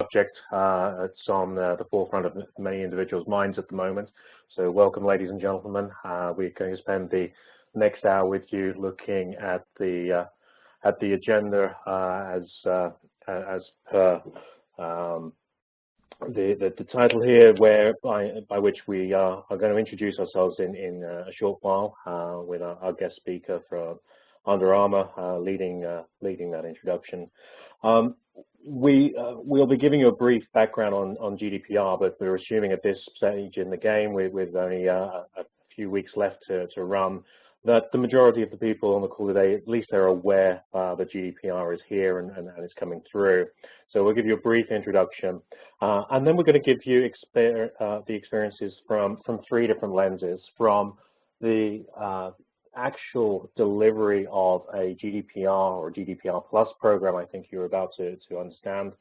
subject. It's on the forefront of many individuals' minds at the moment. So welcome, ladies and gentlemen. We're going to spend the next hour with you looking at the agenda as per the title here, by which we are going to introduce ourselves in a short while with our guest speaker from Under Armour leading that introduction. We'll be giving you a brief background on GDPR, but we're assuming at this stage in the game, with only a few weeks left to run, that the majority of the people on the call today, at least they're aware that GDPR is here and it's coming through. So we'll give you a brief introduction, and then we're going to give you the experiences from three different lenses: from the actual delivery of a GDPR or GDPR Plus program, I think you're about to understand,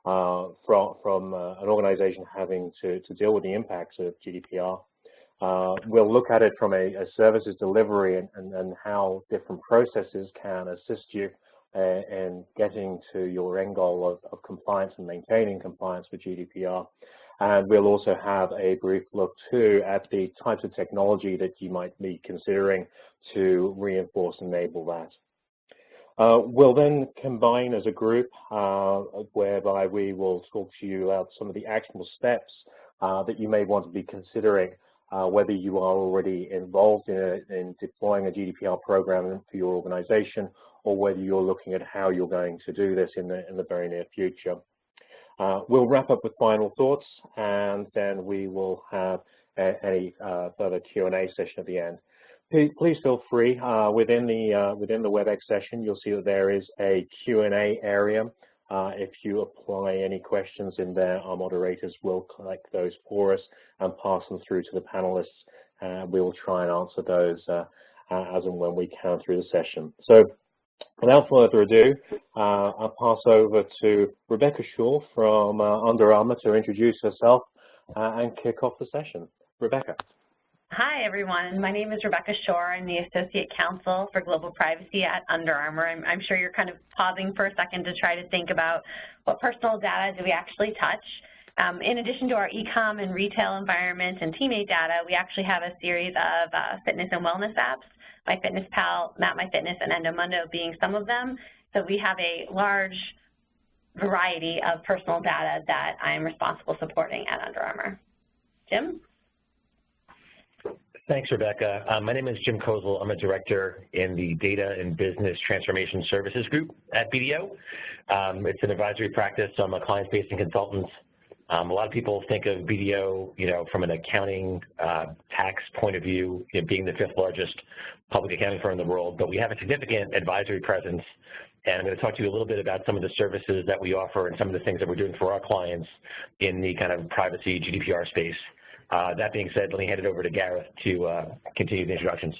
from an organization having to deal with the impacts of GDPR. We'll look at it from a services delivery and how different processes can assist you in getting to your end goal of compliance and maintaining compliance with GDPR. And we'll also have a brief look too at the types of technology that you might be considering to reinforce and enable that. We'll then combine as a group whereby we will talk to you about some of the actionable steps that you may want to be considering, whether you are already involved in deploying a GDPR program for your organization, or whether you're looking at how you're going to do this in the very near future. We'll wrap up with final thoughts, and then we will have a further Q&A session at the end. Please feel free, within the WebEx session, you'll see that there is a Q&A area. If you apply any questions in there, our moderators will collect those for us and pass them through to the panelists, and we will try and answer those as and when we can through the session. So without further ado, I'll pass over to Rebecca Shaw from Under Armour to introduce herself and kick off the session. Rebecca. Hi, everyone. My name is Rebecca Shore. I'm the Associate Counsel for Global Privacy at Under Armour. I'm sure you're kind of pausing for a second to try to think about what personal data do we actually touch. In addition to our e-com and retail environment and teammate data, we actually have a series of fitness and wellness apps, MyFitnessPal, MapMyFitness, and Endomondo being some of them. So we have a large variety of personal data that I am responsible supporting at Under Armour. Jim? Thanks, Rebecca. My name is Jim Kozel. I'm a director in the Data and Business Transformation Services Group at BDO. It's an advisory practice, so I'm a client-facing consultant. A lot of people think of BDO, from an accounting tax point of view, being the 5th largest public accounting firm in the world, but we have a significant advisory presence, and I'm going to talk to you a little bit about some of the services that we offer and some of the things that we're doing for our clients in the kind of privacy GDPR space. That being said, let me hand it over to Gareth to continue the introductions.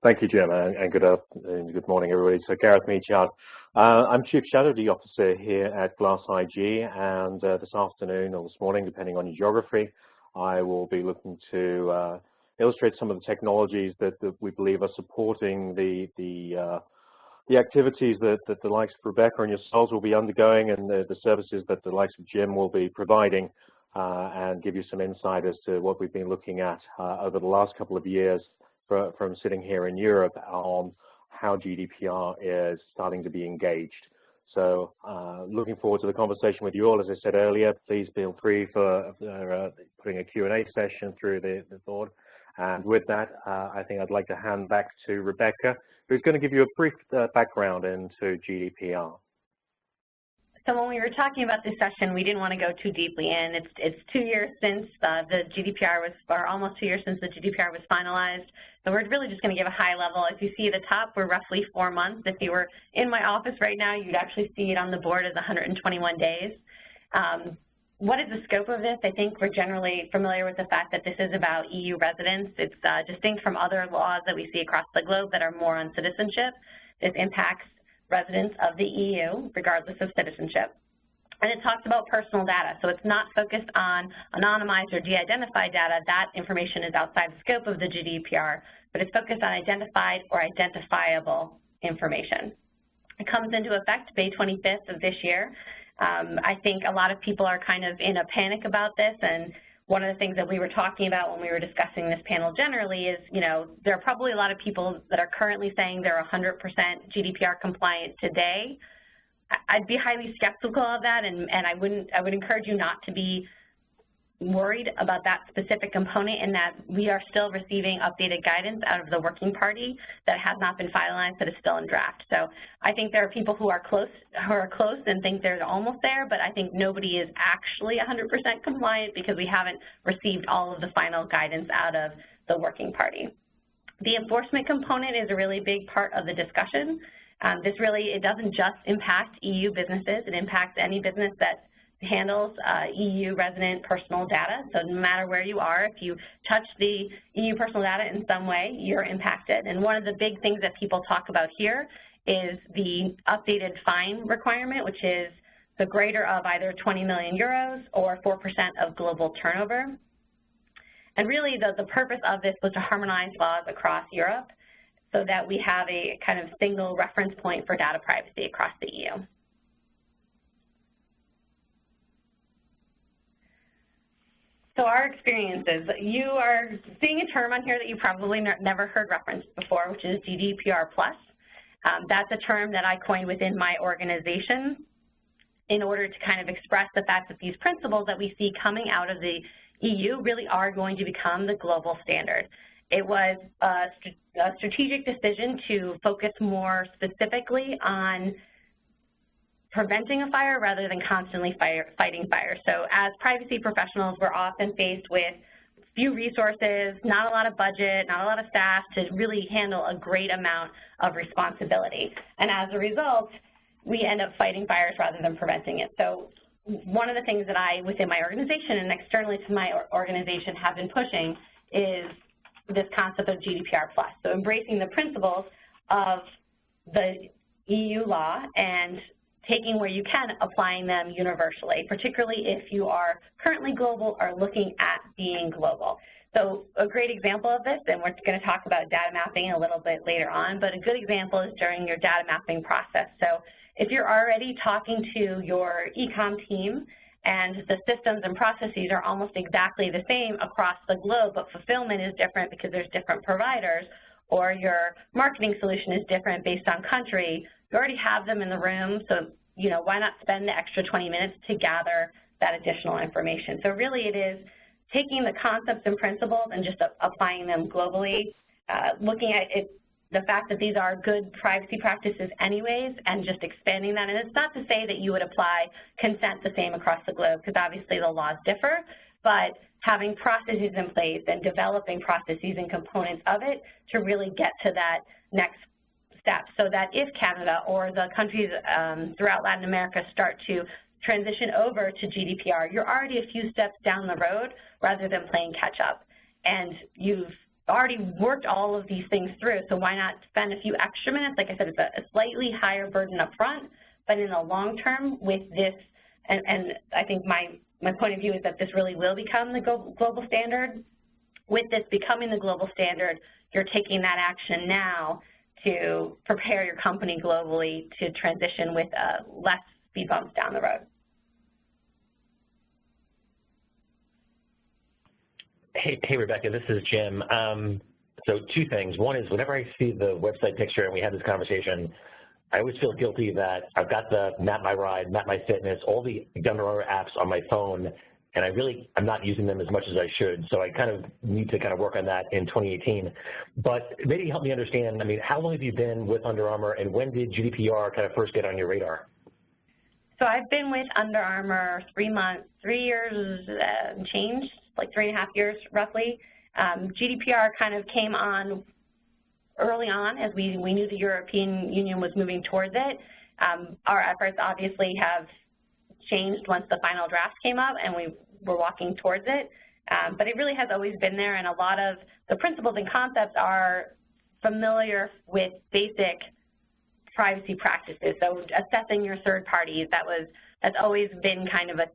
Thank you, Jim, and good morning, everybody. So Gareth Meachard. I'm Chief Strategy Officer here at GlassIG, and this afternoon or this morning, depending on your geography, I will be looking to illustrate some of the technologies that we believe are supporting the activities that the likes of Rebecca and yourselves will be undergoing, and the services that the likes of Jim will be providing, and give you some insight as to what we've been looking at over the last couple of years from sitting here in Europe on how GDPR is starting to be engaged. So looking forward to the conversation with you all. As I said earlier, please feel free for putting a Q&A session through the board. And with that, I think I'd like to hand back to Rebecca, who's going to give you a brief background into GDPR. So when we were talking about this session, we didn't want to go too deeply in. It's 2 years since the GDPR was, or almost 2 years since the GDPR was finalized. So we're really just going to give a high level. If you see the top, we're roughly 4 months. If you were in my office right now, you'd actually see it on the board as 121 days. What is the scope of this? I think we're generally familiar with the fact that this is about EU residents. It's distinct from other laws that we see across the globe that are more on citizenship. This impacts residents of the EU, regardless of citizenship. And it talks about personal data, so it's not focused on anonymized or de-identified data. That information is outside the scope of the GDPR, but it's focused on identified or identifiable information. It comes into effect May 25th of this year. I think a lot of people are kind of in a panic about this, and one of the things that we were talking about when we were discussing this panel generally is, there are probably a lot of people that are currently saying they're 100% GDPR compliant today. I'd be highly skeptical of that, and I would encourage you not to be worried about that specific component, in that we are still receiving updated guidance out of the working party that has not been finalized, that is still in draft. So I think there are people who are close and think they're almost there, but I think nobody is actually 100% compliant because we haven't received all of the final guidance out of the working party. The enforcement component is a really big part of the discussion. It doesn't just impact EU businesses, it impacts any business that handles EU resident personal data. So no matter where you are, if you touch the EU personal data in some way, you're impacted. And one of the big things that people talk about here is the updated fine requirement, which is the greater of either 20 million euros or 4% of global turnover. And really the purpose of this was to harmonize laws across Europe so that we have a kind of single reference point for data privacy across the EU. So our experiences, you are seeing a term on here that you probably never heard referenced before, which is GDPR+. That's a term that I coined within my organization in order to kind of express the fact that these principles that we see coming out of the EU really are going to become the global standard. It was a strategic decision to focus more specifically on preventing a fire rather than constantly fighting fires. So as privacy professionals, we're often faced with few resources, not a lot of budget, not a lot of staff to really handle a great amount of responsibility. And as a result, we end up fighting fires rather than preventing it. So one of the things that I, within my organization and externally to my organization, have been pushing is this concept of GDPR+. So embracing the principles of the EU law and taking where you can, applying them universally, particularly if you are currently global or looking at being global. So a great example of this, and we're going to talk about data mapping a little bit later on, but a good example is during your data mapping process. So if you're already talking to your e-com team and the systems and processes are almost exactly the same across the globe, but fulfillment is different because there's different providers, or your marketing solution is different based on country, you already have them in the room, so why not spend the extra 20 minutes to gather that additional information? So really it is taking the concepts and principles and just applying them globally, looking at it, the fact that these are good privacy practices anyways, and just expanding that. And it's not to say that you would apply consent the same across the globe, because obviously the laws differ, but having processes in place and developing processes and components of it to really get to that next step, so that if Canada or the countries throughout Latin America start to transition over to GDPR, you're already a few steps down the road rather than playing catch up. And you've already worked all of these things through, so why not spend a few extra minutes? Like I said, it's a slightly higher burden up front, but in the long term with this, and I think my point of view is that this really will become the global standard. With this becoming the global standard, you're taking that action now to prepare your company globally to transition with less speed bumps down the road. Hey Rebecca, this is Jim. So two things. One is whenever I see the website picture and we had this conversation, I always feel guilty that I've got the Map My Ride, Map My Fitness, all the Under Armour apps on my phone, and I'm not using them as much as I should. So I kind of need to kind of work on that in 2018. But maybe help me understand, how long have you been with Under Armour, and when did GDPR kind of first get on your radar? So I've been with Under Armour 3 years and change, like 3.5 years roughly. GDPR kind of came on early on as we knew the European Union was moving towards it. Our efforts obviously have changed once the final draft came up and we were walking towards it, but it really has always been there, and a lot of the principles and concepts are familiar with basic privacy practices. So assessing your third parties, that's always been kind of a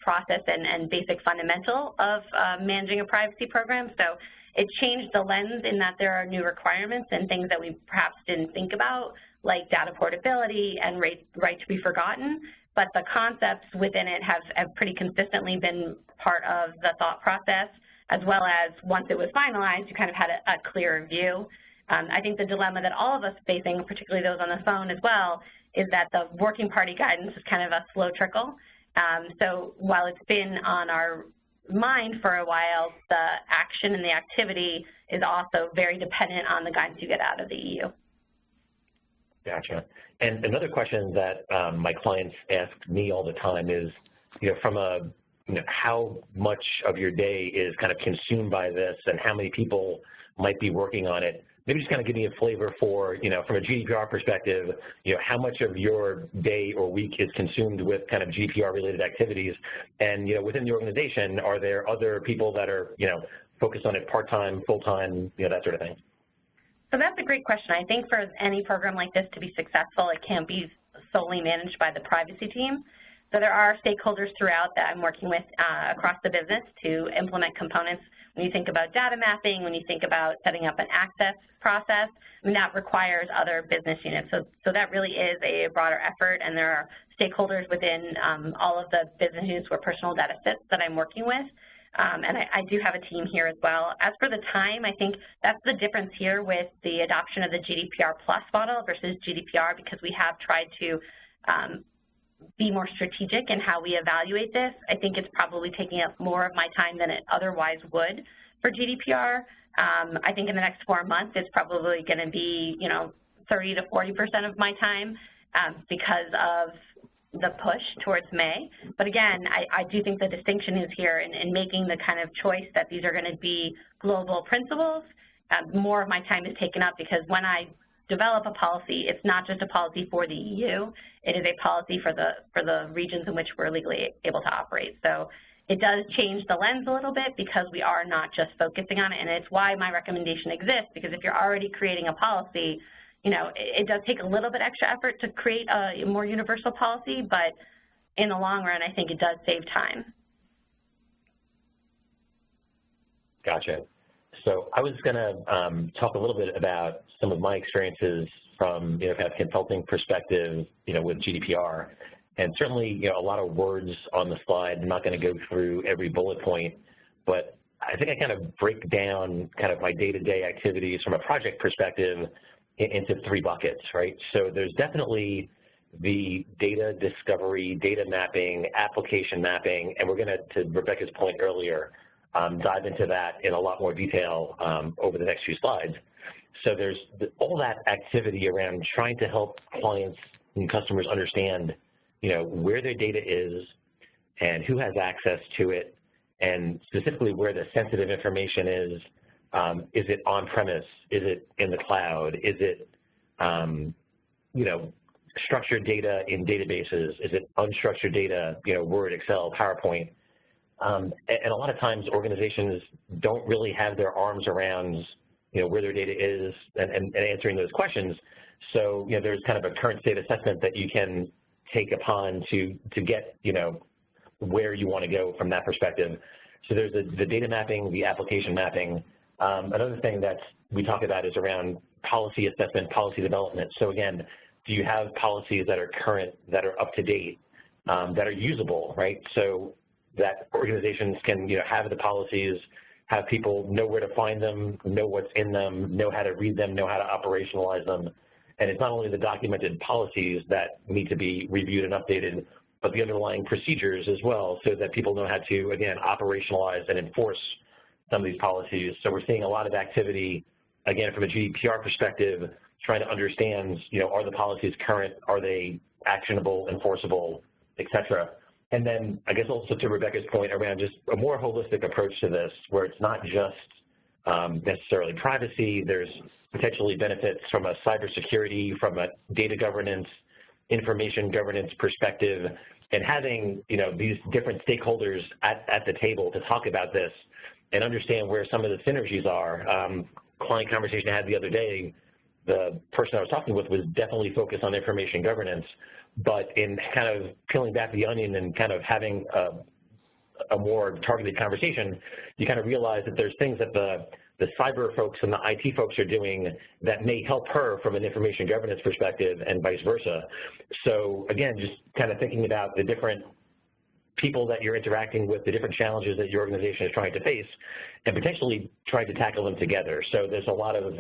process and basic fundamental of managing a privacy program. So it changed the lens in that there are new requirements and things that we perhaps didn't think about, like data portability and right to be forgotten. but the concepts within it have pretty consistently been part of the thought process, as well as once it was finalized, you kind of had a clearer view. I think the dilemma that all of us facing, particularly those on the phone as well, is that the working party guidance is kind of a slow trickle. So while it's been on our mind for a while, the action and the activity is also very dependent on the guidance you get out of the EU. Gotcha. And another question that my clients ask me all the time is, from a, how much of your day is kind of consumed by this and how many people might be working on it? Maybe just kind of give me a flavor for, from a GDPR perspective, how much of your day or week is consumed with kind of GDPR-related activities? And, within the organization, are there other people that are, focused on it part-time, full-time, that sort of thing? So that's a great question. I think for any program like this to be successful, it can't be solely managed by the privacy team. So there are stakeholders throughout that I'm working with across the business to implement components. When you think about data mapping, when you think about setting up an access process, that requires other business units. So that really is a broader effort, and there are stakeholders within all of the business units where personal data sits that I'm working with. And I do have a team here as well. As for the time, I think that's the difference here with the adoption of the GDPR Plus model versus GDPR, because we have tried to be more strategic in how we evaluate this. I think it's probably taking up more of my time than it otherwise would for GDPR. I think in the next 4 months, it's probably going to be, 30 to 40% of my time because of the push towards May. But again, I do think the distinction is here in making the kind of choice that these are going to be global principles. More of my time is taken up because when I develop a policy, it's not just a policy for the EU, it is a policy for the regions in which we're legally able to operate. So it does change the lens a little bit because we are not just focusing on it, and it's why my recommendation exists, because if you're already creating a policy, it does take a little bit extra effort to create a more universal policy, but in the long run, I think it does save time. Gotcha. So I was going to talk a little bit about some of my experiences from kind of consulting perspective, with GDPR, and certainly a lot of words on the slide. I'm not going to go through every bullet point, but I think I kind of break down kind of my day-to-day activities from a project perspective into 3 buckets, right? So there's definitely the data discovery, data mapping, application mapping, and we're going to Rebecca's point earlier, dive into that in a lot more detail over the next few slides. So there's all that activity around trying to help clients and customers understand, where their data is and who has access to it, and specifically where the sensitive information is. Is it on-premise? Is it in the cloud? Is it, structured data in databases? Is it unstructured data, Word, Excel, PowerPoint? And a lot of times organizations don't really have their arms around, where their data is and answering those questions. So, there's kind of a current state assessment that you can take upon to get, where you want to go from that perspective. So there's the data mapping, the application mapping. Another thing that we talk about is around policy assessment, policy development. So again, do you have policies that are current, that are up to date, that are usable, right? So that organizations can, have the policies, have people know where to find them, know what's in them, know how to read them, know how to operationalize them. And it's not only the documented policies that need to be reviewed and updated, but the underlying procedures as well, so that people know how to, again, operationalize and enforce some of these policies. So we're seeing a lot of activity, again, from a GDPR perspective, trying to understand, are the policies current, are they actionable, enforceable, et cetera. And then I guess also to Rebecca's point around just a more holistic approach to this, where it's not just necessarily privacy, there's potentially benefits from a cybersecurity, from a data governance, information governance perspective, and having, these different stakeholders at the table to talk about this and understand where some of the synergies are. Client conversation I had the other day, the person I was talking with was definitely focused on information governance, but in kind of peeling back the onion and kind of having a more targeted conversation, you kind of realize that there's things that the the cyber folks and the IT folks are doing that may help her from an information governance perspective and vice versa. So again, just kind of thinking about the different people that you're interacting with, the different challenges that your organization is trying to face, and potentially trying to tackle them together. So there's a lot of,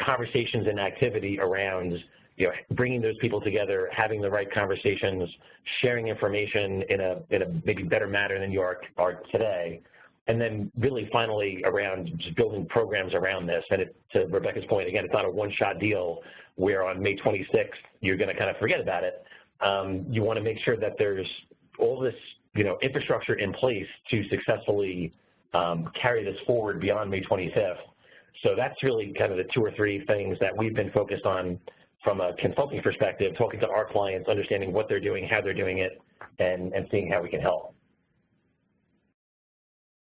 conversations and activity around, bringing those people together, having the right conversations, sharing information in a maybe better manner than you are today. And then really finally around just building programs around this. And to Rebecca's point, again, it's not a one-shot deal where on May 26th, you're going to kind of forget about it. You want to make sure that there's all this, infrastructure in place to successfully carry this forward beyond May 25th. So that's really kind of the 2 or 3 things that we've been focused on from a consulting perspective, talking to our clients, understanding what they're doing, how they're doing it, and seeing how we can help.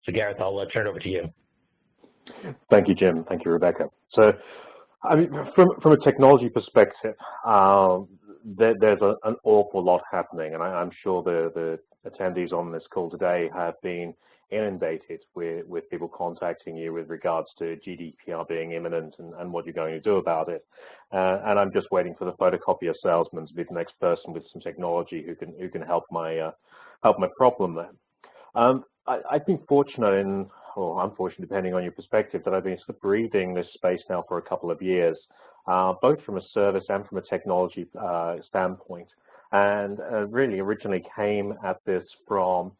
So Gareth, I'll turn it over to you. Thank you, Jim. Thank you, Rebecca. So, I mean, from a technology perspective, there's an awful lot happening, and I'm sure the attendees on this call today have been inundated with people contacting you with regards to GDPR being imminent and what you're going to do about it. And I'm just waiting for the photocopier salesman to be the next person with some technology who can help my problem there. I've been fortunate or unfortunate, depending on your perspective, that I've been sort of breathing this space now for a couple of years, both from a service and from a technology standpoint. And really originally came at this from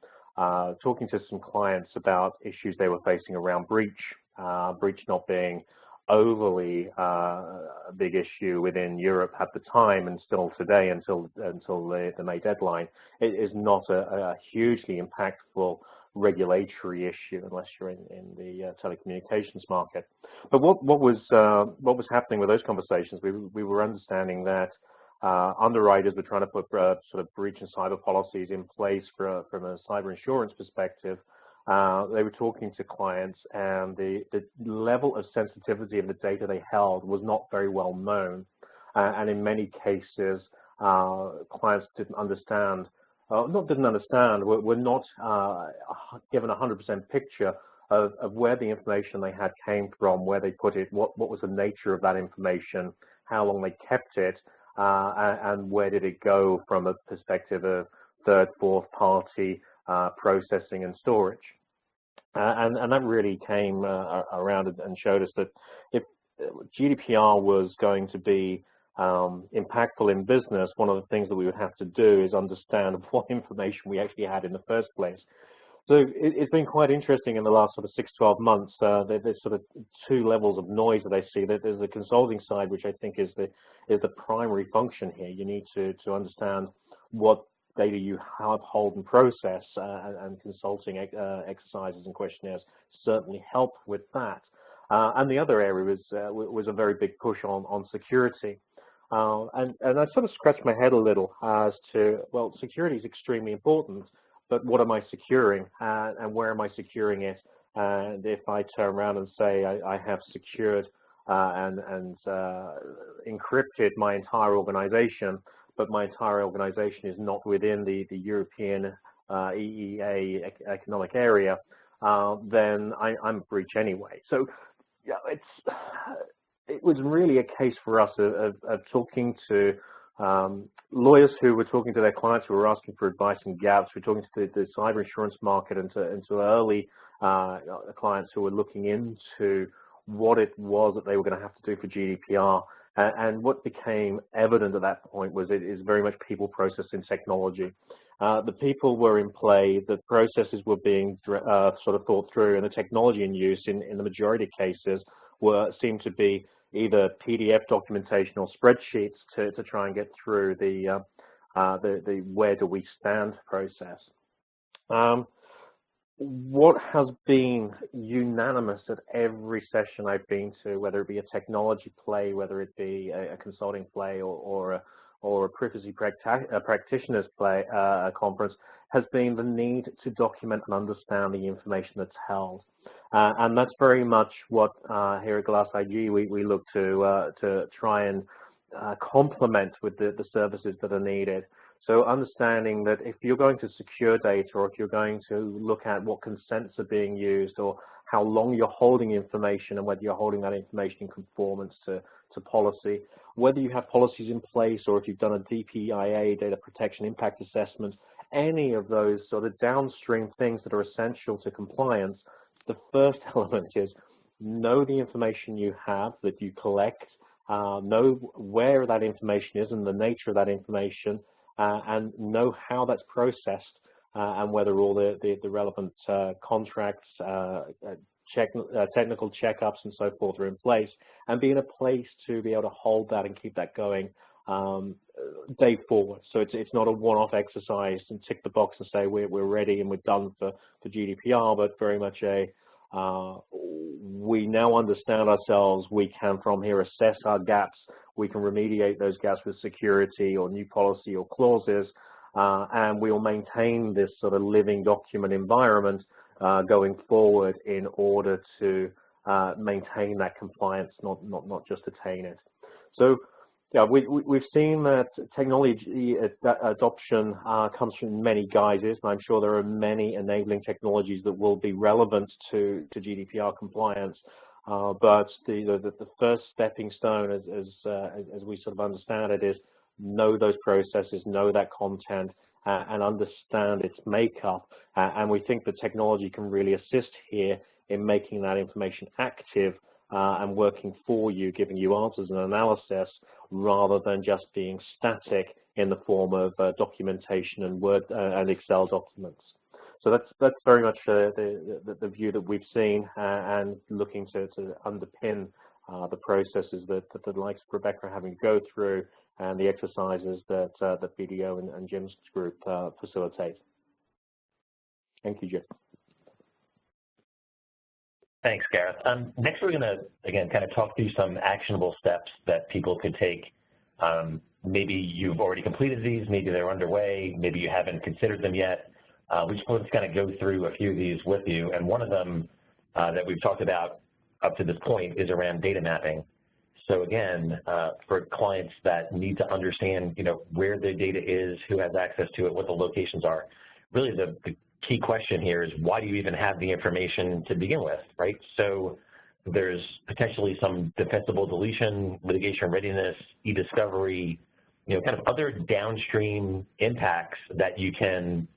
talking to some clients about issues they were facing around breach not being overly a big issue within Europe at the time, and still today until the May deadline. It is not a hugely impactful regulatory issue unless you're in the telecommunications market. But what was happening with those conversations? We were understanding that underwriters were trying to put sort of breach and cyber policies in place from a cyber insurance perspective. They were talking to clients, and the level of sensitivity of the data they held was not very well known, and in many cases, clients didn't understand. Were not given a 100% picture of where the information they had came from, where they put it, what was the nature of that information, how long they kept it, and where did it go from a perspective of third, fourth party processing and storage. And that really came around and showed us that if GDPR was going to be impactful in business, one of the things that we would have to do is understand what information we actually had in the first place. So it's been quite interesting in the last sort of 6-12 months. There's sort of 2 levels of noise that I see. There's the consulting side, which I think is the primary function here. You need to understand what data you have, hold, and process, and consulting exercises and questionnaires certainly help with that. And the other area was a very big push on security. And I sort of scratched my head a little as to, well, security is extremely important, but what am I securing, and where am I securing it? And if I turn around and say I have secured and encrypted my entire organization, but my entire organization is not within the European EEA economic area, then I'm a breach anyway. So yeah, it was really a case for us of talking to lawyers who were talking to their clients who were asking for advice and gaps. We're talking to the cyber insurance market and to early clients who were looking into what it was that they were going to have to do for GDPR. And what became evident at that point was it is very much people, process, and technology. The people were in play, the processes were being sort of thought through, and the technology in use in the majority of cases seemed to be either PDF documentation or spreadsheets to try and get through the where do we stand process. What has been unanimous at every session I've been to, whether it be a technology play, whether it be a consulting play or a privacy practitioners play conference, has been the need to document and understand the information that's held. And that's very much what here at GlassIG we look to try and complement with the services that are needed. So understanding that if you're going to secure data, or if you're going to look at what consents are being used, or how long you're holding information and whether you're holding that information in conformance to policy, whether you have policies in place or if you've done a DPIA, data protection impact assessment, any of those sort of downstream things that are essential to compliance. The first element is know the information you have that you collect, know where that information is and the nature of that information, and know how that's processed and whether all the relevant contracts, technical checkups and so forth are in place, and be in a place to be able to hold that and keep that going day forward. So it's not a one-off exercise and tick the box and say we're ready and we're done for GDPR, but very much we now understand ourselves, we can from here assess our gaps, we can remediate those gaps with security or new policy or clauses, and we will maintain this sort of living document environment going forward in order to maintain that compliance, not just attain it. So yeah, we've seen that technology adoption comes from many guises, and I'm sure there are many enabling technologies that will be relevant to GDPR compliance. But the first stepping stone, as we sort of understand it, is know those processes, know that content, and understand its makeup. And we think the technology can really assist here in making that information active and working for you, giving you answers and analysis, rather than just being static in the form of documentation and Word and Excel documents. So that's very much the view that we've seen, and looking to underpin the processes that the likes of Rebecca are having to go through, and the exercises that BDO and Jim's group facilitate. Thank you, Jim. Thanks, Gareth. Next, we're going to, again, kind of talk through some actionable steps that people could take. Maybe you've already completed these, maybe they're underway, maybe you haven't considered them yet. We just want to kind of go through a few of these with you, and one of them that we've talked about up to this point is around data mapping. So again, for clients that need to understand, where their data is, who has access to it, what the locations are, really the key question here is, why do you even have the information to begin with, right? So there's potentially some defensible deletion, litigation readiness, e-discovery, kind of other downstream impacts that you can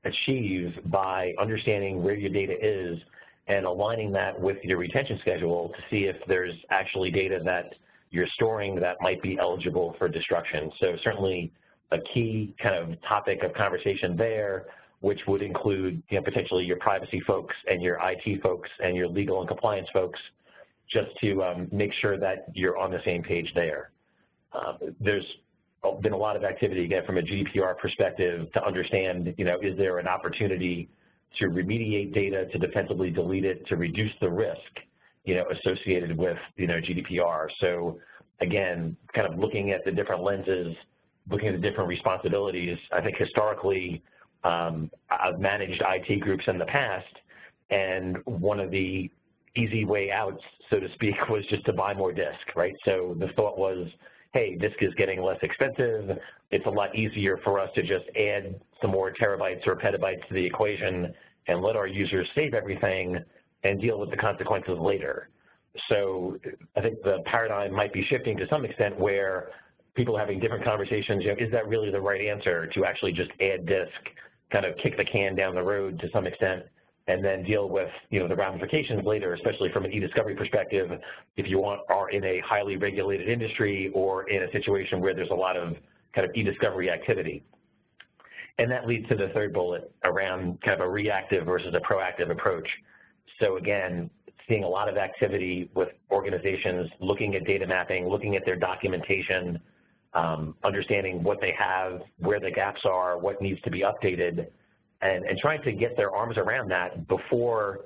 achieve by understanding where your data is and aligning that with your retention schedule to see if there's actually data that you're storing that might be eligible for destruction. So certainly a key kind of topic of conversation there, which would include potentially your privacy folks and your IT folks and your legal and compliance folks, just to make sure that you're on the same page there. There's been a lot of activity, again, from a GDPR perspective to understand, is there an opportunity to remediate data, to defensively delete it, to reduce the risk, associated with, GDPR. So again, kind of looking at the different lenses, looking at the different responsibilities. I think historically, I've managed IT groups in the past, and one of the easy way outs, so to speak, was just to buy more disk, right? So the thought was, hey, disk is getting less expensive. It's a lot easier for us to just add some more terabytes or petabytes to the equation and let our users save everything and deal with the consequences later. So I think the paradigm might be shifting to some extent where people are having different conversations. Is that really the right answer to actually just add disk, kind of kick the can down the road to some extent, and then deal with the ramifications later, especially from an e-discovery perspective, if you are in a highly regulated industry or in a situation where there's a lot of kind of e-discovery activity. And that leads to the third bullet around kind of a reactive versus a proactive approach. So again, seeing a lot of activity with organizations looking at data mapping, looking at their documentation, understanding what they have, where the gaps are, what needs to be updated, and trying to get their arms around that before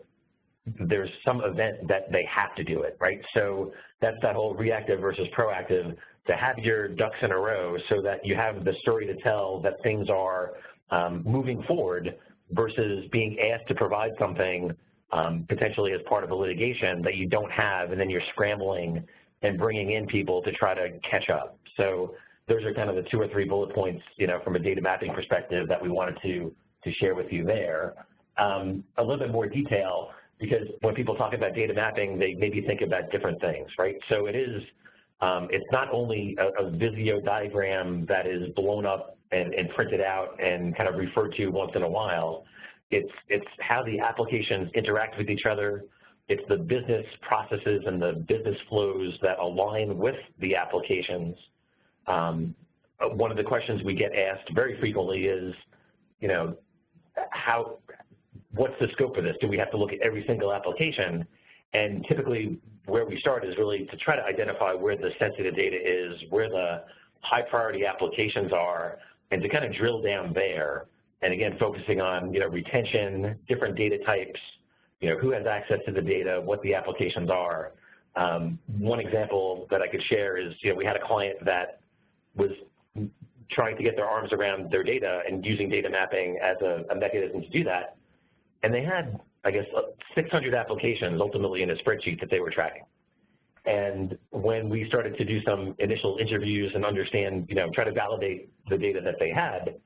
there's some event that they have to do it, right? So that's that whole reactive versus proactive, to have your ducks in a row so that you have the story to tell that things are moving forward versus being asked to provide something potentially as part of a litigation that you don't have, and then you're scrambling and bringing in people to try to catch up. So those are kind of the 2 or 3 bullet points, from a data mapping perspective that we wanted to share with you there. A little bit more detail, because when people talk about data mapping, they maybe think about different things, right? So it is, it's not only a Visio diagram that is blown up and printed out and kind of referred to once in a while. It's how the applications interact with each other. It's the business processes and the business flows that align with the applications. One of the questions we get asked very frequently is, you know, what's the scope of this? Do we have to look at every single application? And typically where we start is really to try to identify where the sensitive data is, where the high priority applications are, and to kind of drill down there. And again, focusing on, you know, retention, different data types, you know, who has access to the data, what the applications are. One example that I could share is, you know, we had a client that was trying to get their arms around their data and using data mapping as a mechanism to do that. And they had, I guess, 600 applications ultimately in a spreadsheet that they were tracking. And when we started to do some initial interviews and understand, you know, try to validate the data that they had,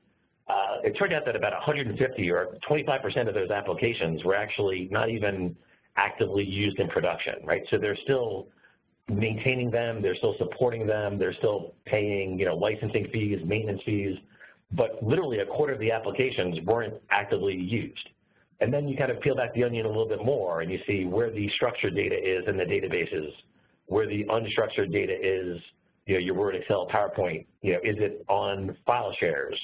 it turned out that about 150 or 25% of those applications were actually not even actively used in production, right? So they're still maintaining them, they're still supporting them, they're still paying, you know, licensing fees, maintenance fees, but literally a quarter of the applications weren't actively used. And then you kind of peel back the onion a little bit more and you see where the structured data is in the databases, where the unstructured data is, you know, your Word, Excel, PowerPoint, you know, is it on file shares?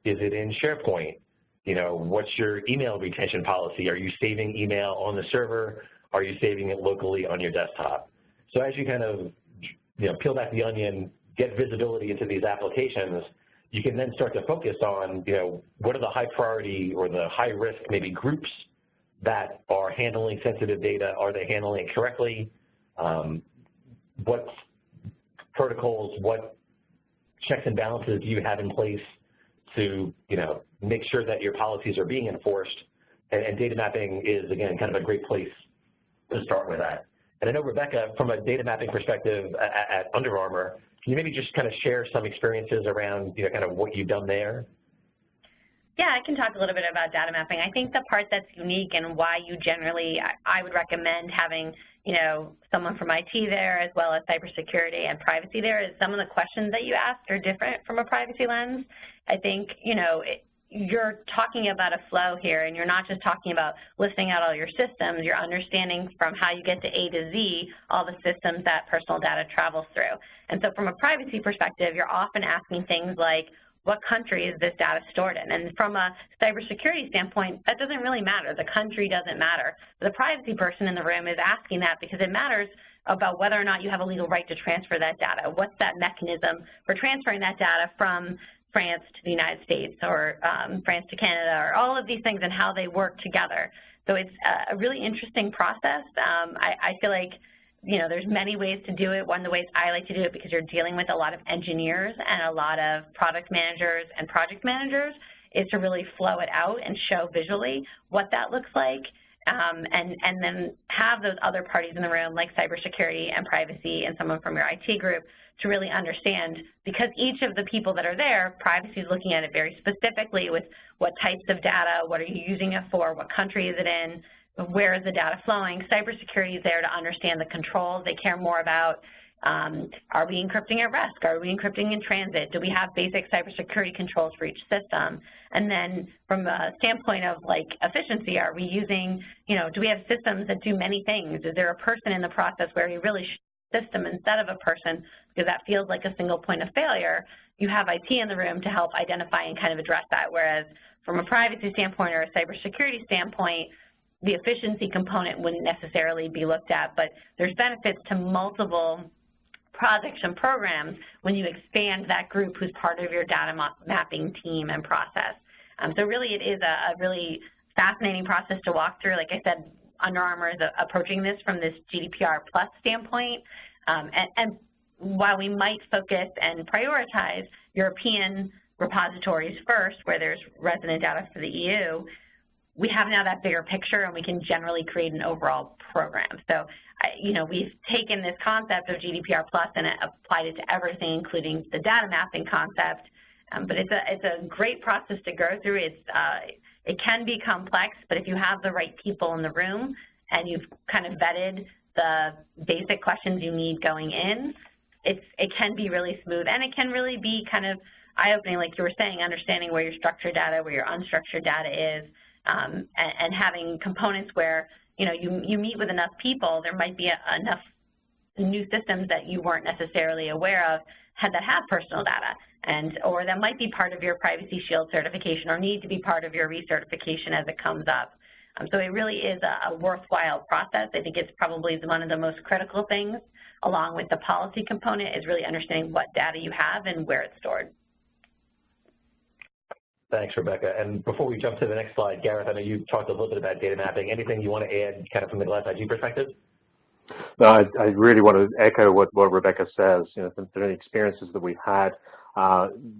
Is it in SharePoint? You know, what's your email retention policy? Are you saving email on the server? Are you saving it locally on your desktop? So as you kind of, you know, peel back the onion, get visibility into these applications, you can then start to focus on, you know, what are the high priority or the high risk maybe groups that are handling sensitive data? Are they handling it correctly? What protocols, what checks and balances do you have in place to, you know, make sure that your policies are being enforced? And data mapping is, again, kind of a great place to start with that. And I know, Rebecca, from a data mapping perspective at Under Armour, can you maybe just kind of share some experiences around, you know, kind of what you've done there? Yeah, I can talk a little bit about data mapping. I think the part that's unique and why you generally, I would recommend having, you know, someone from IT there as well as cybersecurity and privacy there is some of the questions that you ask are different from a privacy lens. I think, you know, you're talking about a flow here, and you're not just talking about listing out all your systems, you're understanding from how you get to A to Z all the systems that personal data travels through. And so from a privacy perspective, you're often asking things like, what country is this data stored in? And from a cybersecurity standpoint, that doesn't really matter. The country doesn't matter. The privacy person in the room is asking that because it matters about whether or not you have a legal right to transfer that data. What's that mechanism for transferring that data from France to the United States or France to Canada, or all of these things and how they work together. So it's a really interesting process. I feel like, you know, there's many ways to do it. One of the ways I like to do it, because you're dealing with a lot of engineers and a lot of product managers and project managers, is to really flow it out and show visually what that looks like. And then have those other parties in the room like cybersecurity and privacy and someone from your IT group to really understand, because each of the people that are there, privacy is looking at it very specifically with what types of data, what are you using it for, what country is it in, where is the data flowing. Cybersecurity is there to understand the controls. They care more about, are we encrypting at rest? Are we encrypting in transit? Do we have basic cybersecurity controls for each system? And then from a standpoint of like efficiency, are we using, you know, do we have systems that do many things? Is there a person in the process where you really system instead of a person, because that feels like a single point of failure? You have IT in the room to help identify and kind of address that, whereas from a privacy standpoint or a cybersecurity standpoint, the efficiency component wouldn't necessarily be looked at, but there's benefits to multiple projects and programs when you expand that group who's part of your data mapping team and process. So really it is a really fascinating process to walk through. Like I said, Under Armour is approaching this from this GDPR plus standpoint. And while we might focus and prioritize European repositories first, where there's resident data for the EU, we have now that bigger picture and we can generally create an overall program. So, you know, we've taken this concept of GDPR plus and applied it to everything, including the data mapping concept. But it's a great process to go through. It can be complex, but if you have the right people in the room and you've kind of vetted the basic questions you need going in, it can be really smooth, and it can really be kind of eye-opening, like you were saying, understanding where your structured data, where your unstructured data is, and having components where, you know, you meet with enough people, there might be enough new systems that you weren't necessarily aware of that have personal data, or that might be part of your Privacy Shield certification or need to be part of your recertification as it comes up. So it really is a worthwhile process. I think it's probably one of the most critical things, along with the policy component, is really understanding what data you have and where it's stored. Thanks, Rebecca. And before we jump to the next slide, Gareth, I know you talked a little bit about data mapping. Anything you want to add kind of from the GlassIG perspective? No, I really want to echo what Rebecca says. You know, from the experiences that we've had,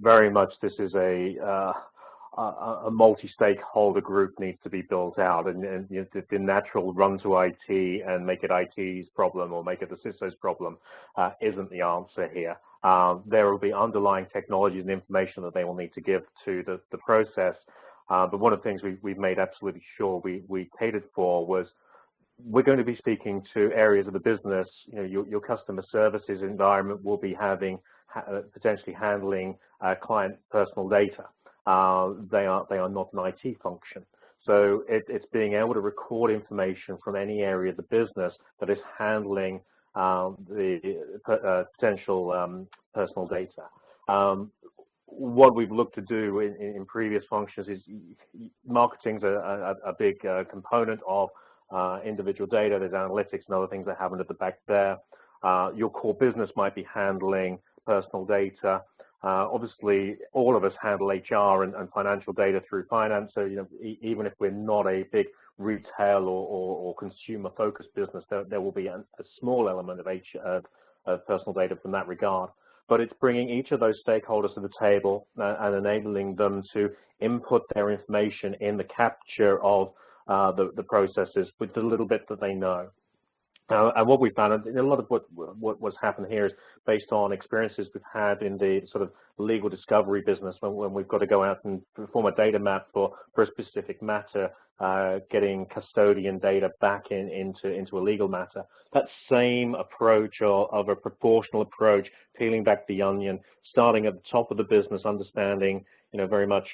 very much this is a multi-stakeholder group needs to be built out, and you know, the natural run to IT and make it IT's problem or make it the CISO's problem isn't the answer here. There will be underlying technologies and information that they will need to give to the process, but one of the things we've made absolutely sure we catered for was we're going to be speaking to areas of the business. You know, your customer services environment will be having potentially handling client personal data. They are not an IT function. So it's being able to record information from any area of the business that is handling the potential personal data. What we've looked to do in previous functions is marketing's a big component of individual data. There's analytics and other things that happen at the back there. Your core business might be handling personal data. Obviously, all of us handle HR and financial data through finance. So, you know, even if we're not a big retail or consumer-focused business, there will be a small element of personal data from that regard. But it's bringing each of those stakeholders to the table and enabling them to input their information in the capture of the processes with the little bit that they know. And what we found, and a lot of what's happened here is based on experiences we've had in the sort of legal discovery business when we've got to go out and perform a data map for a specific matter, getting custodian data back into a legal matter. That same approach of a proportional approach, peeling back the onion, starting at the top of the business, understanding, you know, very much,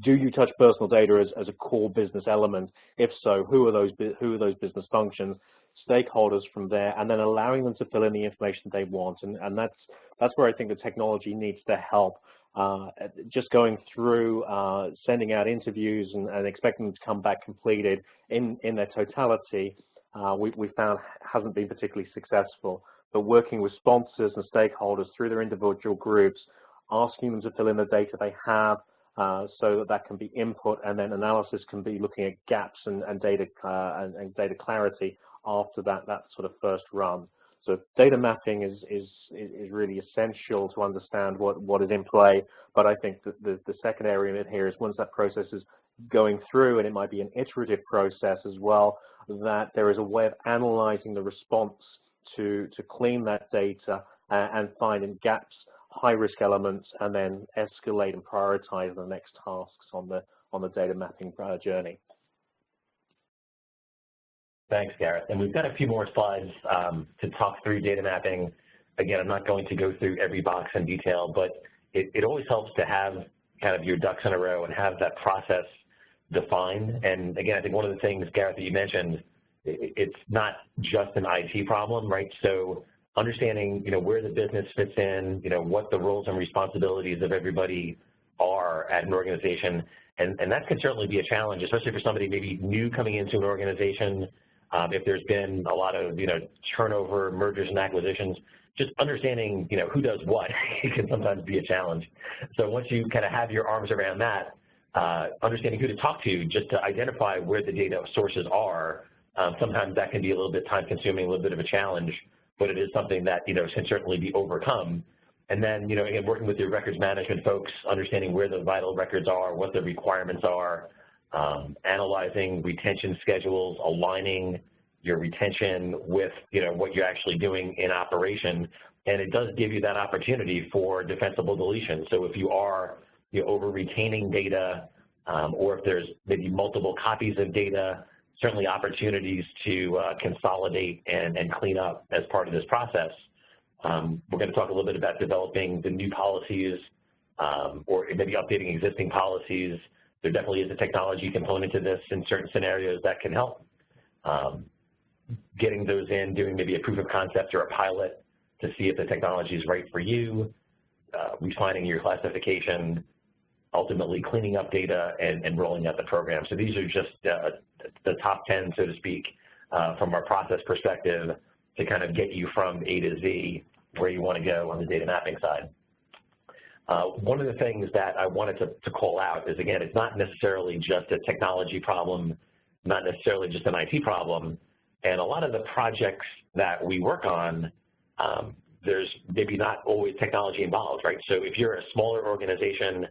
do you touch personal data as a core business element? If so, who are those business functions, stakeholders from there, and then allowing them to fill in the information they want. And that's where I think the technology needs to help. Just going through, sending out interviews and expecting them to come back completed in their totality, we found hasn't been particularly successful. But working with sponsors and stakeholders through their individual groups, asking them to fill in the data they have so that can be input, and then analysis can be looking at gaps and data clarity after that sort of first run. So data mapping is really essential to understand what is in play. But I think that the second area in it here is once that process is going through, and it might be an iterative process as well, that there is a way of analyzing the response to clean that data and finding gaps, high-risk elements, and then escalate and prioritize the next tasks on the data mapping journey. Thanks, Gareth. And we've got a few more slides to talk through data mapping. Again, I'm not going to go through every box in detail, but it always helps to have kind of your ducks in a row and have that process defined. And again, I think one of the things, Gareth, that you mentioned, it's not just an IT problem, right? So understanding, you know, where the business fits in, you know, what the roles and responsibilities of everybody are at an organization, and that can certainly be a challenge, especially for somebody maybe new coming into an organization. If there's been a lot of, you know, turnover, mergers and acquisitions, just understanding, you know, who does what can sometimes be a challenge. So once you kind of have your arms around that, understanding who to talk to just to identify where the data sources are, sometimes that can be a little bit time-consuming, a little bit of a challenge, but it is something that, you know, can certainly be overcome. And then, you know, again, working with your records management folks, understanding where the vital records are, what the requirements are, analyzing retention schedules, aligning your retention with, you know, what you're actually doing in operation. And it does give you that opportunity for defensible deletion. So if you are, you know, over retaining data, or if there's maybe multiple copies of data, certainly opportunities to consolidate and clean up as part of this process. We're going to talk a little bit about developing the new policies or maybe updating existing policies. There definitely is a technology component to this in certain scenarios that can help. Getting those in, doing maybe a proof of concept or a pilot to see if the technology is right for you, refining your classification, ultimately cleaning up data and rolling out the program. So these are just the top 10, so to speak, from our process perspective to kind of get you from A to Z where you want to go on the data mapping side. One of the things that I wanted to call out is, again, it's not necessarily just a technology problem, not necessarily just an IT problem, and a lot of the projects that we work on, there's maybe not always technology involved, right? So if you're a smaller organization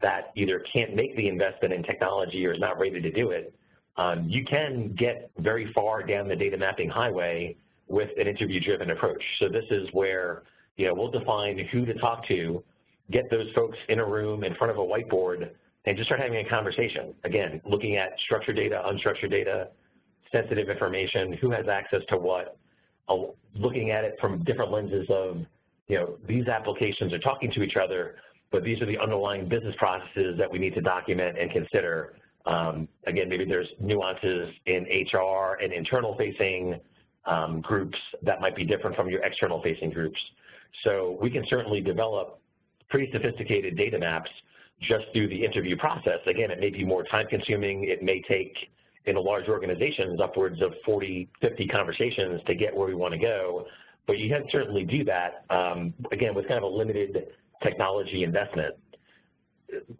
that either can't make the investment in technology or is not ready to do it, you can get very far down the data mapping highway with an interview-driven approach. So this is where, we'll define who to talk to, get those folks in a room in front of a whiteboard, and just start having a conversation. Again, looking at structured data, unstructured data, sensitive information, who has access to what, looking at it from different lenses of, these applications are talking to each other, but these are the underlying business processes that we need to document and consider. Again, maybe there's nuances in HR and internal-facing groups that might be different from your external-facing groups. So we can certainly develop pretty sophisticated data maps just through the interview process. Again, it may be more time-consuming. It may take, in a large organizations, upwards of 40, 50 conversations to get where we want to go, but you can certainly do that, again, with kind of a limited technology investment.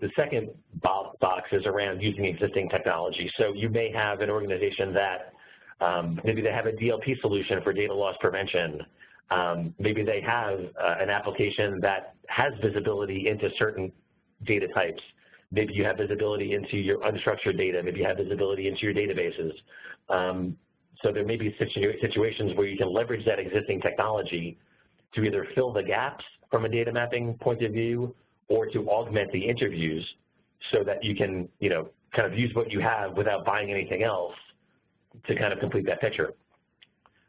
The second box is around using existing technology. So you may have an organization that maybe they have a DLP solution for data loss prevention. Maybe they have an application that has visibility into certain data types. Maybe you have visibility into your unstructured data. Maybe you have visibility into your databases. So there may be situations where you can leverage that existing technology to either fill the gaps from a data mapping point of view or to augment the interviews so that you can, kind of use what you have without buying anything else to kind of complete that picture.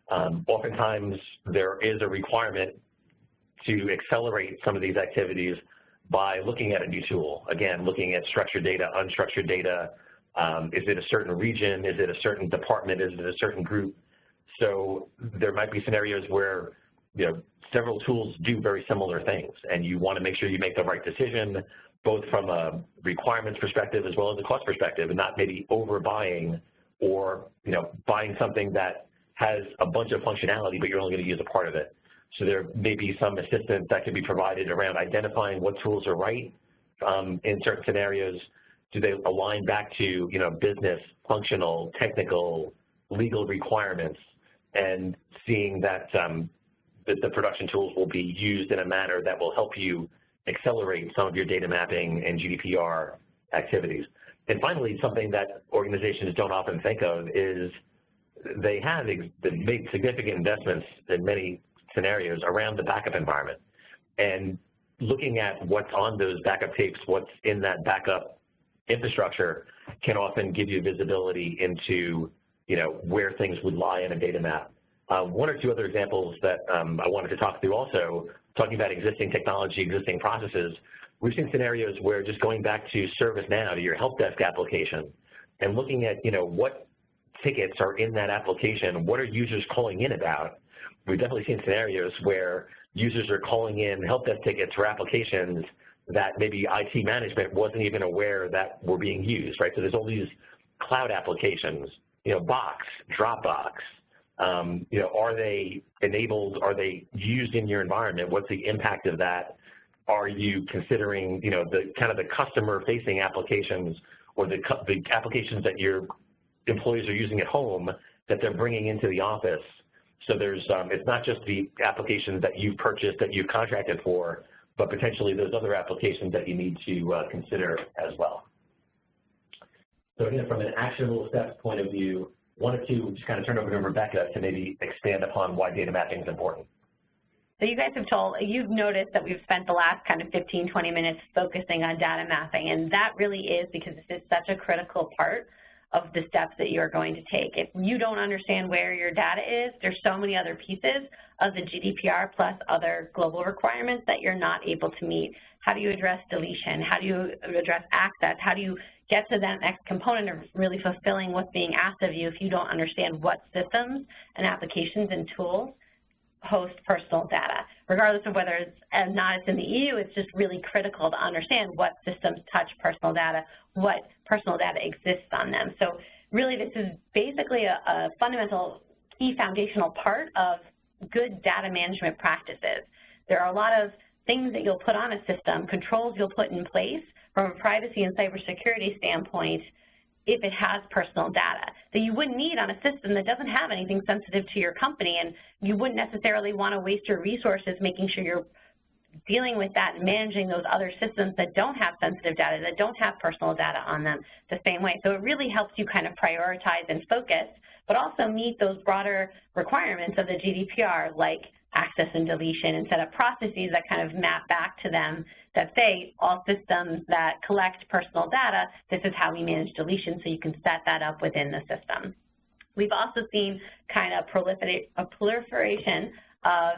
Oftentimes, there is a requirement to accelerate some of these activities by looking at a new tool. Again, looking at structured data, unstructured data. Is it a certain region? Is it a certain department? Is it a certain group? So there might be scenarios where, several tools do very similar things, and you want to make sure you make the right decision, both from a requirements perspective as well as a cost perspective, and not maybe overbuying or, buying something that has a bunch of functionality, but you're only going to use a part of it. So there may be some assistance that can be provided around identifying what tools are right in certain scenarios. Do they align back to, business, functional, technical, legal requirements, and seeing that the production tools will be used in a manner that will help you accelerate some of your data mapping and GDPR activities. And finally, something that organizations don't often think of is they have made significant investments in many scenarios around the backup environment. And looking at what's on those backup tapes, what's in that backup infrastructure can often give you visibility into, where things would lie in a data map. One or two other examples that I wanted to talk through also, talking about existing technology, existing processes, we've seen scenarios where just going back to ServiceNow, to your help desk application, and looking at, what tickets are in that application, what are users calling in about? We've definitely seen scenarios where users are calling in help desk tickets for applications that maybe IT management wasn't even aware that were being used, right? So there's all these cloud applications, Box, Dropbox, are they enabled? Are they used in your environment? What's the impact of that? Are you considering, the kind of the customer-facing applications or the applications that your employees are using at home that they're bringing into the office? So there's, it's not just the applications that you've purchased, that you've contracted for, but potentially those other applications that you need to consider as well. So again, from an actionable steps point of view, wanted to just kind of turn over to Rebecca to maybe expand upon why data mapping is important. So you guys you've noticed that we've spent the last kind of 15, 20 minutes focusing on data mapping, and that really is because this is such a critical part of the steps that you're going to take. If you don't understand where your data is, there's so many other pieces of the GDPR plus other global requirements that you're not able to meet. How do you address deletion? How do you address access? How do you get to that next component of really fulfilling what's being asked of you if you don't understand what systems and applications and tools host personal data? Regardless of whether it's in the EU, it's just really critical to understand what systems touch personal data, what personal data exists on them. So really this is basically a fundamental key foundational part of good data management practices. There are a lot of things that you'll put on a system, controls you'll put in place from a privacy and cybersecurity standpoint if it has personal data that you wouldn't need on a system that doesn't have anything sensitive to your company, and you wouldn't necessarily want to waste your resources making sure you're dealing with that and managing those other systems that don't have sensitive data, that don't have personal data on them the same way. So it really helps you kind of prioritize and focus, but also meet those broader requirements of the GDPR, like access and deletion, and set up processes that kind of map back to them that say all systems that collect personal data, this is how we manage deletion, so you can set that up within the system. We've also seen kind of a proliferation of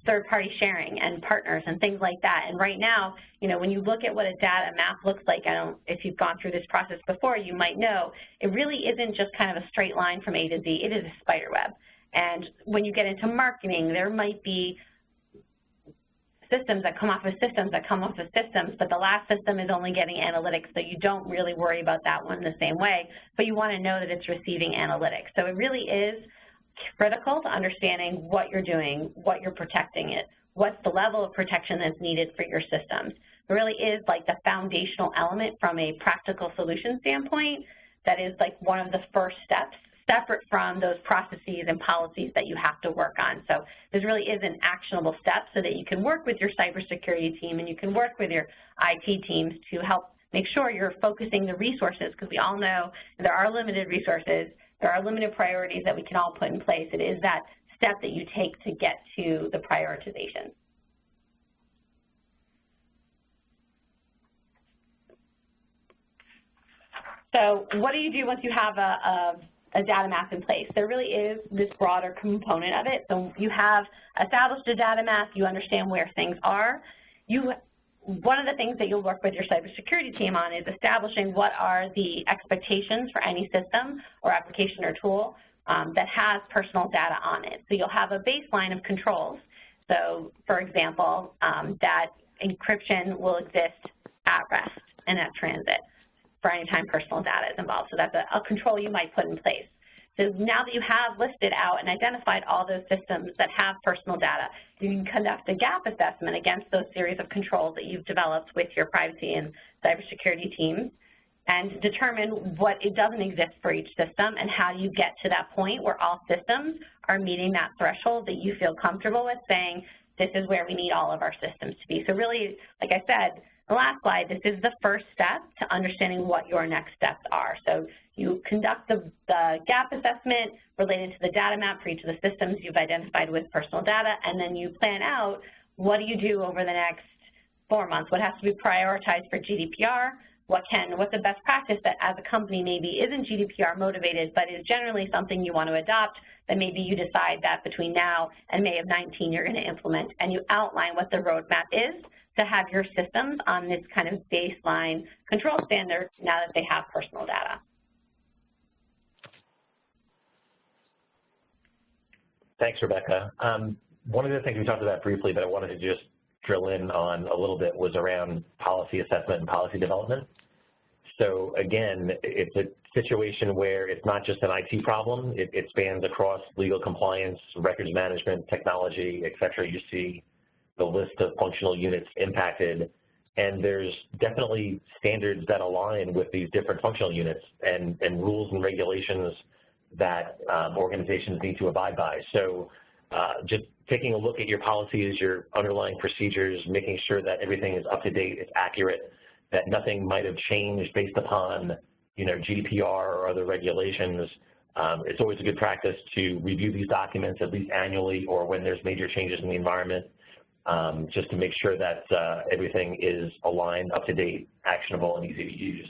third-party sharing and partners and things like that. And right now, you know, when you look at what a data map looks like, if you've gone through this process before, you might know, it really isn't just kind of a straight line from A to Z. It is a spider web. And when you get into marketing, there might be systems that come off of systems that come off of systems, but the last system is only getting analytics, so you don't really worry about that one the same way, but you want to know that it's receiving analytics. So it really is critical to understanding what you're doing, what you're protecting it, what's the level of protection that's needed for your systems. It really is like the foundational element from a practical solution standpoint that is like one of the first steps, separate from those processes and policies that you have to work on. So this really is an actionable step so that you can work with your cybersecurity team and you can work with your IT teams to help make sure you're focusing the resources, because we all know there are limited resources, there are limited priorities that we can all put in place. It is that step that you take to get to the prioritization. So what do you do once you have a data map in place? There really is this broader component of it. So you have established a data map, you understand where things are. One of the things that you'll work with your cybersecurity team on is establishing what are the expectations for any system or application or tool that has personal data on it. So you'll have a baseline of controls. So for example, that encryption will exist at rest and at transit for any time personal data is involved. So that's a control you might put in place. So now that you have listed out and identified all those systems that have personal data, you can conduct a gap assessment against those series of controls that you've developed with your privacy and cybersecurity teams and determine what it doesn't exist for each system and how you get to that point where all systems are meeting that threshold that you feel comfortable with, saying this is where we need all of our systems to be. So really, like I said, the last slide, this is the first step to understanding what your next steps are. So you conduct the gap assessment related to the data map for each of the systems you've identified with personal data, and then you plan out what do you do over the next 4 months, what has to be prioritized for GDPR, what's the best practice that as a company maybe isn't GDPR motivated but is generally something you want to adopt that maybe you decide that between now and May of 19 you're going to implement, and you outline what the roadmap is to have your systems on this kind of baseline control standard now that they have personal data. Thanks, Rebecca. One of the things we talked about briefly that I wanted to just drill in on a little bit was around policy assessment and policy development. So again, it's a situation where it's not just an IT problem, it spans across legal compliance, records management, technology, et cetera. You see the list of functional units impacted, and there's definitely standards that align with these different functional units and rules and regulations that organizations need to abide by. So just taking a look at your policies, your underlying procedures, making sure that everything is up to date, it's accurate, that nothing might have changed based upon, you know, GDPR or other regulations. It's always a good practice to review these documents at least annually or when there's major changes in the environment, just to make sure that everything is aligned, up to date, actionable, and easy to use.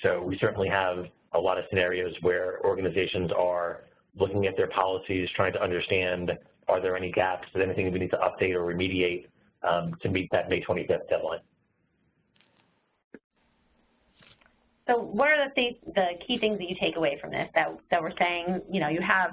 So we certainly have a lot of scenarios where organizations are looking at their policies, trying to understand, are there any gaps, is there anything we need to update or remediate to meet that May 25th deadline? So what are the key things that you take away from this that we're saying, you know, you have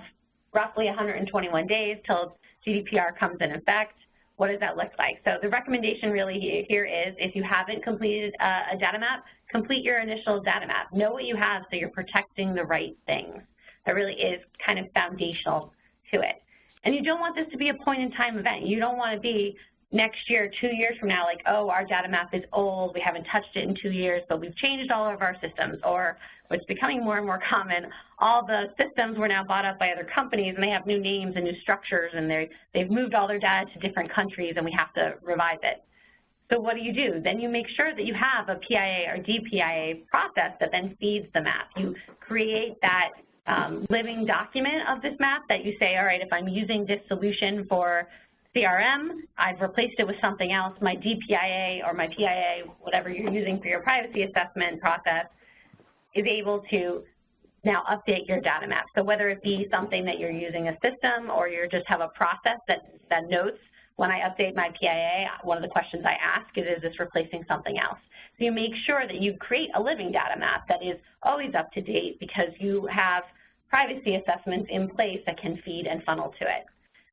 roughly 121 days till GDPR comes in effect. What does that look like? So the recommendation really here is if you haven't completed a data map, complete your initial data map. Know what you have so you're protecting the right things. That really is kind of foundational to it. And you don't want this to be a point-in-time event. You don't want to be next year, 2 years from now, like, oh, our data map is old, we haven't touched it in 2 years, but we've changed all of our systems, or what's becoming more and more common, all the systems were now bought up by other companies and they have new names and new structures and they've moved all their data to different countries and we have to revise it. So what do? Then you make sure that you have a PIA or DPIA process that then feeds the map. You create that living document of this map that you say, all right, if I'm using this solution for CRM, I've replaced it with something else, my DPIA or my PIA, whatever you're using for your privacy assessment process, is able to now update your data map. So whether it be something that you're using a system or you just have a process that notes when I update my PIA, one of the questions I ask is this replacing something else? So you make sure that you create a living data map that is always up to date because you have privacy assessments in place that can feed and funnel to it.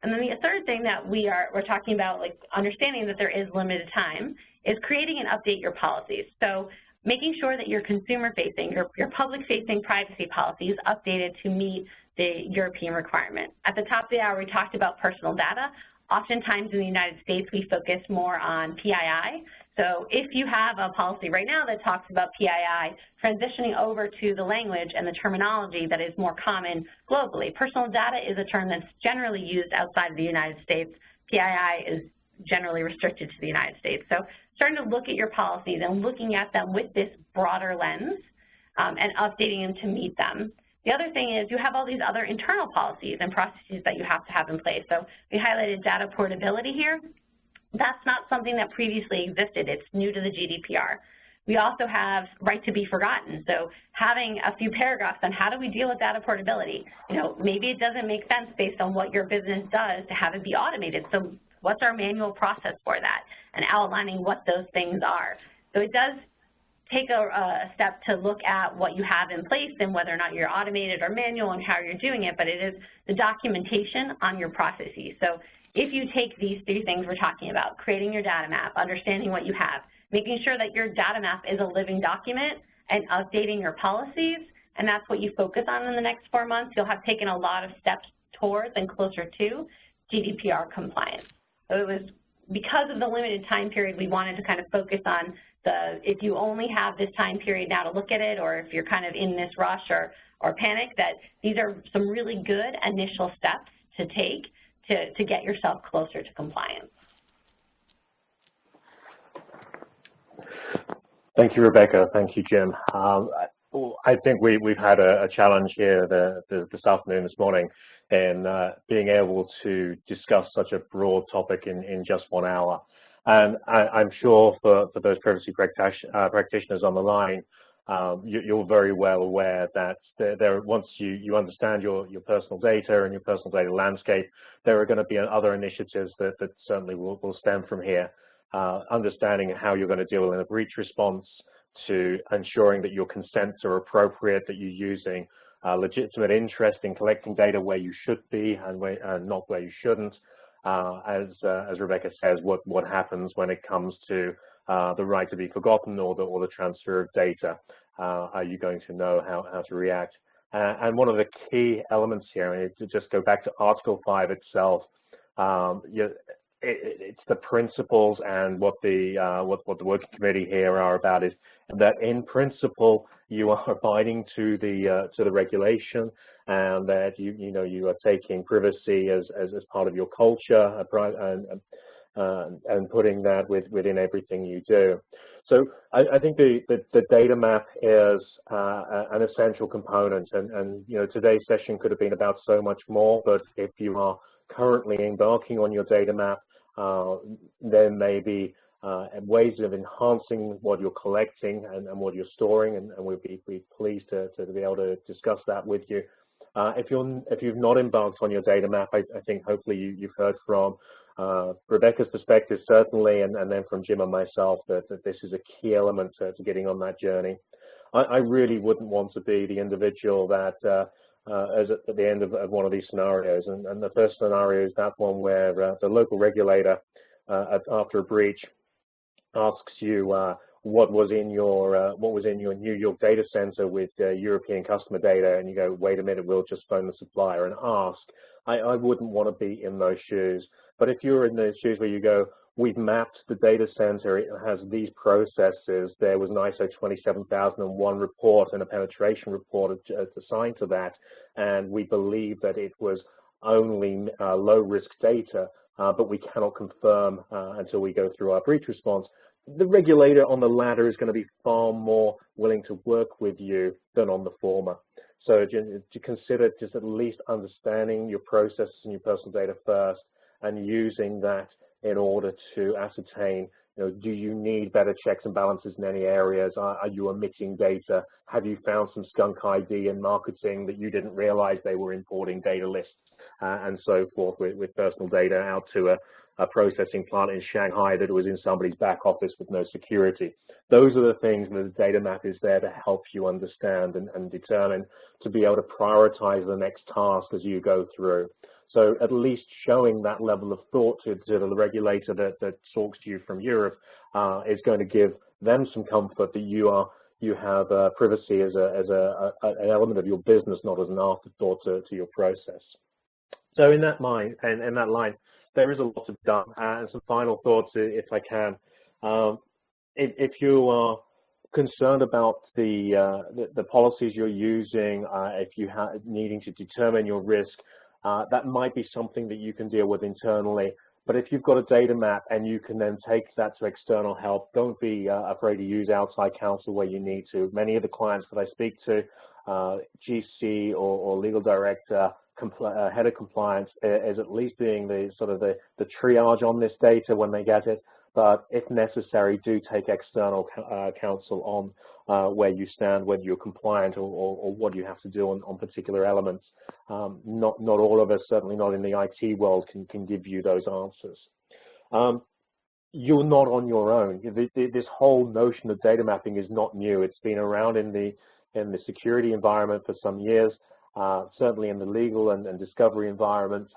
And then the third thing that we're talking about, like understanding that there is limited time, is creating and update your policies. So making sure that your consumer-facing, your public-facing privacy policy is updated to meet the European requirement. At the top of the hour, we talked about personal data. Oftentimes in the United States, we focus more on PII. So if you have a policy right now that talks about PII, transitioning over to the language and the terminology that is more common globally. Personal data is a term that's generally used outside of the United States. PII is generally restricted to the United States. So starting to look at your policies and looking at them with this broader lens and updating them to meet them. The other thing is you have all these other internal policies and processes that you have to have in place. So we highlighted data portability here. That's not something that previously existed. It's new to the GDPR. We also have right to be forgotten. So having a few paragraphs on how do we deal with data portability. You know, maybe it doesn't make sense based on what your business does to have it be automated. So what's our manual process for that? And outlining what those things are. So it does take a step to look at what you have in place and whether or not you're automated or manual and how you're doing it, but it is the documentation on your processes. So if you take these three things we're talking about, creating your data map, understanding what you have, making sure that your data map is a living document, and updating your policies, and that's what you focus on in the next 4 months, you'll have taken a lot of steps towards and closer to GDPR compliance. So it was because of the limited time period, we wanted to kind of focus on if you only have this time period now to look at it, or if you're kind of in this rush or panic, that these are some really good initial steps to take to get yourself closer to compliance. Thank you, Rebecca. Thank you, Jim. I think we've had a challenge here this afternoon, this morning, in being able to discuss such a broad topic in just 1 hour. And I'm sure for those privacy practitioners on the line, you're very well aware that once you understand your personal data and your personal data landscape, there are going to be other initiatives that certainly will stem from here. Understanding how you're going to deal with a breach response, to ensuring that your consents are appropriate, that you're using legitimate interest in collecting data where you should be and not where you shouldn't. As Rebecca says, what happens when it comes to the right to be forgotten or the transfer of data? Are you going to know how to react? And one of the key elements here, and to just go back to Article 5 itself, it's the principles, and what the working committee here are about is that in principle you are abiding to the regulation, and that you are taking privacy as part of your culture and putting that within everything you do. So I think the data map is an essential component, and today's session could have been about so much more, but if you are currently embarking on your data map, then maybe and ways of enhancing what you're collecting and what you're storing, and we'd be pleased to be able to discuss that with you. If you've not embarked on your data map, I think hopefully you've heard from Rebecca's perspective certainly, and then from Jim and myself that this is a key element to getting on that journey. I really wouldn't want to be the individual that is at the end of one of these scenarios, and the first scenario is that one where the local regulator after a breach asks you what was in your New York data center with European customer data, and you go, wait a minute, we'll just phone the supplier and ask. I wouldn't want to be in those shoes. But if you're in those shoes where you go, we've mapped the data center, it has these processes, there was an ISO 27001 report and a penetration report assigned to that, and we believe that it was only low-risk data, but we cannot confirm until we go through our breach response. The regulator on the latter is going to be far more willing to work with you than on the former. So to consider just at least understanding your processes and your personal data first, and using that in order to ascertain, do you need better checks and balances in any areas? Are you omitting data? Have you found some skunk ID in marketing that you didn't realize they were importing data lists and so forth with personal data out to a processing plant in Shanghai that was in somebody's back office with no security? Those are the things that the data map is there to help you understand and determine, to be able to prioritize the next task as you go through. So at least showing that level of thought to the regulator that talks to you from Europe is going to give them some comfort that you have privacy as an element of your business, not as an afterthought to your process. So in that line, there is a lot to be done. And some final thoughts, if I can. If you are concerned about the policies you're using, if you are needing to determine your risk, that might be something that you can deal with internally. But if you've got a data map and you can then take that to external help, don't be afraid to use outside counsel where you need to. Many of the clients that I speak to, GC or legal director, head of compliance, is at least being the triage on this data when they get it. But if necessary, do take external counsel on where you stand, whether you're compliant or what you have to do on particular elements. Not all of us, certainly not in the IT world, can give you those answers. You're not on your own. This whole notion of data mapping is not new. It's been around in the security environment for some years. Certainly in the legal and discovery environment,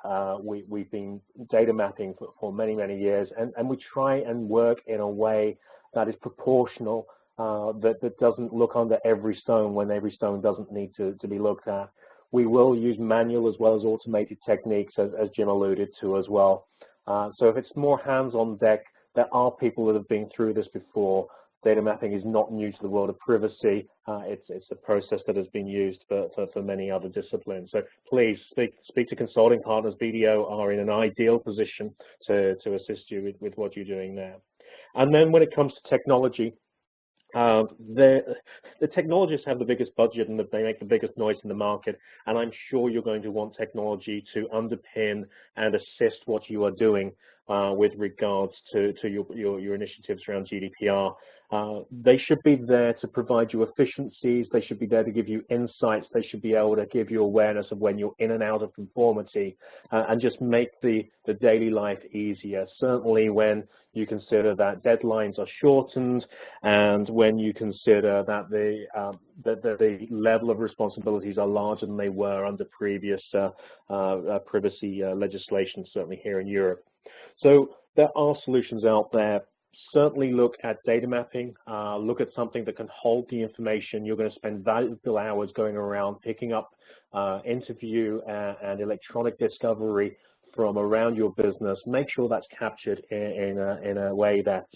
we've been data mapping for many, many years, and we try and work in a way that is proportional, that doesn't look under every stone when every stone doesn't need to be looked at. We will use manual as well as automated techniques, as Jim alluded to as well. So if it's more hands on deck, there are people that have been through this before. Data mapping is not new to the world of privacy. It's a process that has been used for many other disciplines. So please speak to consulting partners. BDO are in an ideal position to assist you with what you're doing there. And then when it comes to technology, the technologists have the biggest budget and they make the biggest noise in the market, and I'm sure you're going to want technology to underpin and assist what you are doing with regards to your initiatives around GDPR. They should be there to provide you efficiencies. They should be there to give you insights. They should be able to give you awareness of when you're in and out of conformity, and just make the daily life easier. Certainly when you consider that deadlines are shortened, and when you consider that the level of responsibilities are larger than they were under previous privacy legislation, certainly here in Europe. So there are solutions out there. Certainly look at data mapping, look at something that can hold the information. You're going to spend valuable hours going around picking up interview and electronic discovery from around your business. Make sure that's captured in a way that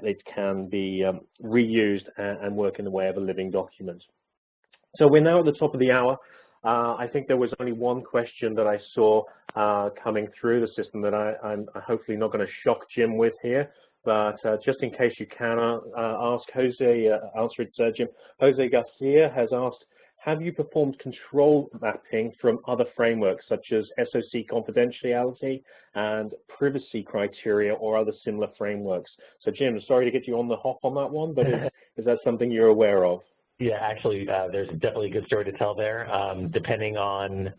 it can be reused and work in the way of a living document. So we're now at the top of the hour. I think there was only one question that I saw coming through the system that I'm hopefully not going to shock Jim with here, but just in case you can ask Jose, answer it, Jim. Jose Garcia has asked, have you performed control mapping from other frameworks such as SOC confidentiality and privacy criteria or other similar frameworks? So Jim, sorry to get you on the hop on that one, but is that something you're aware of? Yeah, actually, there's definitely a good story to tell there. Depending on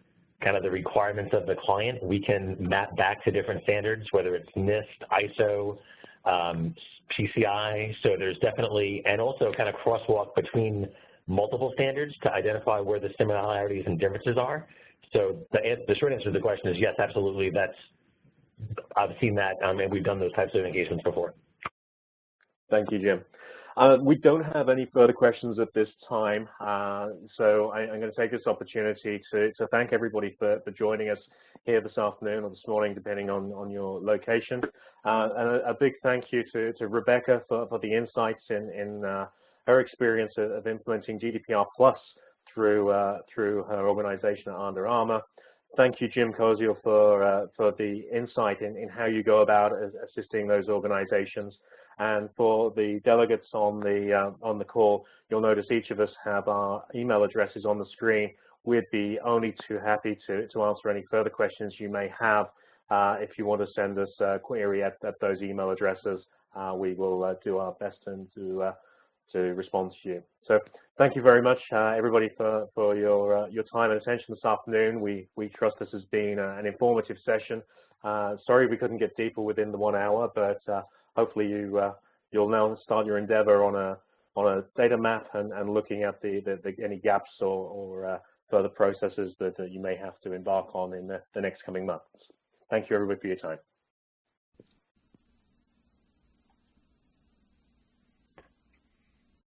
kind of the requirements of the client, we can map back to different standards, whether it's NIST, ISO, PCI. So there's definitely, and also kind of crosswalk between multiple standards to identify where the similarities and differences are. So the short answer to the question is yes, absolutely. I've seen that, and we've done those types of engagements before. Thank you, Jim. We don't have any further questions at this time, so I'm going to take this opportunity to thank everybody for joining us here this afternoon or this morning, depending on your location. And a big thank you to Rebecca for the insights in her experience of implementing GDPR Plus through her organization at Under Armour. Thank you, Jim Koziel, for the insight in how you go about assisting those organizations. And for the delegates on the call, you'll notice each of us have our email addresses on the screen. We'd be only too happy to answer any further questions you may have. If you want to send us a query at those email addresses, we will do our best to respond to you. So thank you very much, everybody, for your time and attention this afternoon. We trust this has been an informative session. Sorry we couldn't get deeper within the 1 hour, but hopefully you'll now start your endeavor on a data map and looking at any gaps or further processes that you may have to embark on in the next coming months. Thank you, everybody, for your time.